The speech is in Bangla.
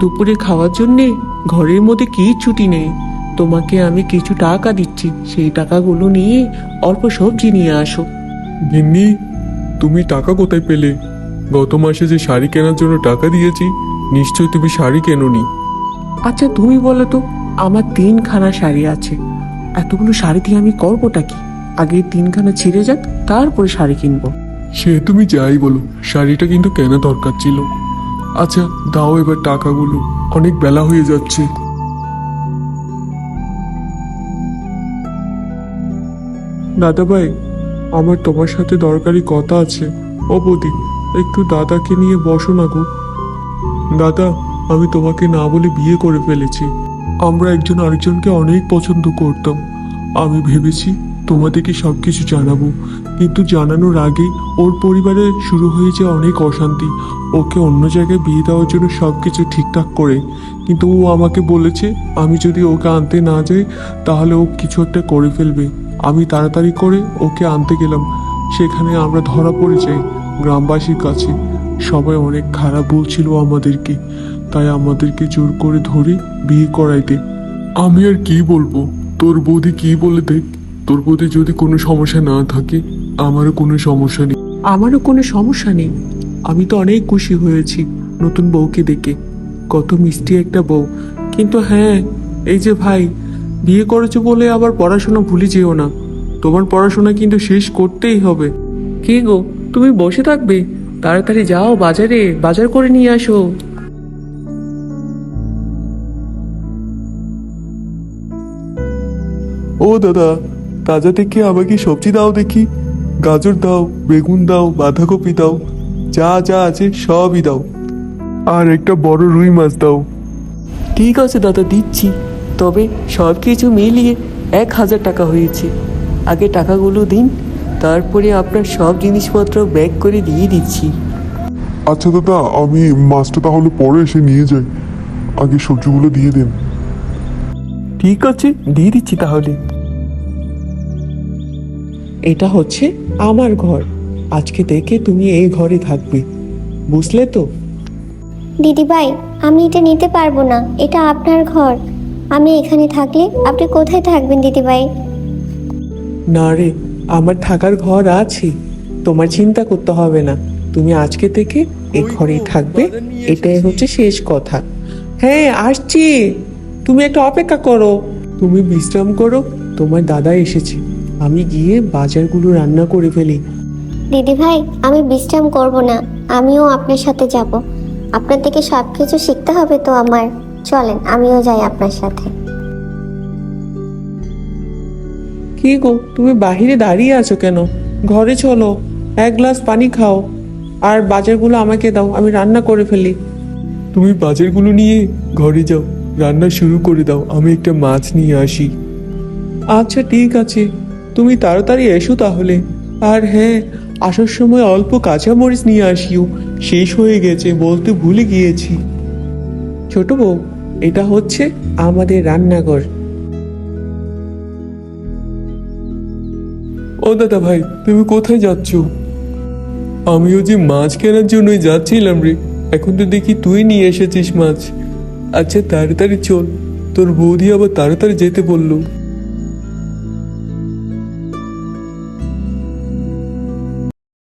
দুপুরে খাওয়ার জন্যে ঘরের মধ্যে কিচ্ছুটি নেই। তোমাকে আমি কিছু টাকা দিচ্ছি, সেই টাকাগুলো নিয়ে অল্প সবজি নিয়ে আসো। গিন্নি, তুমি টাকা কোথায় পেলে? গত মাসে যে শাড়ি কেনার জন্য টাকা দিয়েছি, নিশ্চয়ই তুমি শাড়ি কেননি। আচ্ছা তুমি বলো তো, আমার 3খানা শাড়ি আছে, এতগুলো শাড়ি দিয়ে আমি করবোটা কি? আগে 3খানা ছিঁড়ে যাক, তারপরে শাড়ি কিনবো। সে তুমি যাই বলো, শাড়িটা কিন্তু কেনা দরকার ছিল। আচ্ছা দাও এবার টাকাগুলো, অনেক বেলা হয়ে যাচ্ছে। দাদা ভাই, আমার তোমার সাথে দরকারি কথা আছে। ও বৌদি, একটু দাদাকে নিয়ে বসো না গো। দাদা, আমি তোমাকে না বলে বিয়ে করে ফেলেছি। আমরা একজন আরেকজনকে অনেক পছন্দ করতাম। আমি ভেবেছি তোমাদেরকে সব কিছু জানাবো, কিন্তু জানানোর আগে ওর পরিবারে শুরু হয়েছে অনেক অশান্তি। ওকে অন্য জায়গায় বিয়ে দেওয়ার জন্য সব কিছু ঠিকঠাক করে, কিন্তু ও আমাকে বলেছে আমি যদি ওকে আনতে না যাই তাহলে ও কিছু একটা করে ফেলবে। আমি তাড়াতাড়ি করে ওকে আনতে গেলাম, সেখানে আমরা ধরা পড়ে যাই গ্রামবাসীর কাছে। সবাই অনেক খারাপ বলছিল আমাদেরকে, তাই আমাদেরকে জোর করে ধরে বিয়ে করাইতে। আমি আর কি বলবো, তোর বৌদি কি বলে দেখ। তোর বৌদি যদি কোনো সমস্যা না থাকে, আমারও কোনো সমস্যা নেই। আমারও কোনো সমস্যা নেই, আমি তো অনেক খুশি হয়েছি নতুন বউকে দেখে। কত মিষ্টি একটা বউ। কিন্তু হ্যাঁ, এই যে ভাই, বিয়ে করেছো বলে আবার পড়াশোনা ভুলে যেও না। তোমার পড়াশোনা কিন্তু শেষ করতেই হবে। কি গো, তুমি বসে থাকবে? তাড়াতাড়ি যাও বাজারে, বাজার করে নিয়ে আসো। ও দাদা, তাজা থেকে আমাকে সবজি দাও দেখি। গাজর দাও, বেগুন দাও, বাঁধাকপি দাও, যা যা আছে সবই দাও। আর একটা বড় রুই মাছ দাও। ঠিক আছে দাদা, দিচ্ছি। তবে সব কিছু মিলিয়ে 1000 টাকা হয়েছে। আগে টাকাগুলো দিন, তারপরে আপনার সব জিনিসপত্র ব্যাগ করে দিয়ে দিচ্ছি। আচ্ছা দাদা, আমি মাছটা তাহলে পরে এসে নিয়ে যাই, আগে সবজিগুলো দিয়ে দিন। ঠিক আছে, দিয়ে দিচ্ছি তাহলে। এটা হচ্ছে আমার ঘর, আজকে থেকে তুমি এই ঘরে থাকবে, বুঝলে তো? দিদিভাই, আমি এটা নিতে পারবো না, এটা আপনার ঘর। আমি এখানে থাকলে আপনি কোথায় থাকবেন দিদিভাই? না রে, আমার থাকার ঘর আছে, তোমার চিন্তা করতে হবে না। তুমি আজকে থেকে এই ঘরেই থাকবে, এটাই হচ্ছে শেষ কথা। হ্যাঁ আসছি, তুমি একটু অপেক্ষা করো। তুমি বিশ্রাম করো, তোমার দাদা এসেছে। আমি গিয়ে বাজারগুলো রান্না করে ফেলি। দিদিভাই, আমি বিশ্রাম করব না, আমিও আপনার সাথে যাব। আপনার থেকে সব কিছু শিখতে হবে তো আমার। চলেন, আমিও যাই আপনার সাথে। কি গো, তুমি বাহিরে দাঁড়িয়ে আছো কেন? ঘরে চলো, 1 গ্লাস পানি খাও, আর বাজারগুলো আমাকে দাও, আমি রান্না করে ফেলি। তুমি বাজারগুলো নিয়ে ঘরে যাও, রান্না শুরু করে দাও, আমি একটা মাছ নিয়ে আসি। আচ্ছা ঠিক আছে, তুমি তাড়াতাড়ি এসো তাহলে। আর হ্যাঁ, আসার সময় অল্প কাঁচামরিচ নিয়ে আসিও, শেষ হয়ে গেছে, বলতে ভুলে গিয়েছি। ছোট বউ, এটা হচ্ছে আমাদের রান্নাঘর। ও দাদা ভাই, তুমি কোথায় যাচ্ছ? আমিও যে মাছ কেনার জন্যই যাচ্ছিলাম রে, এখন তো দেখি তুই নিয়ে এসেছিস মাছ। আচ্ছা তাড়াতাড়ি চল, তোর বৌদি আবার তাড়াতাড়ি যেতে বললো।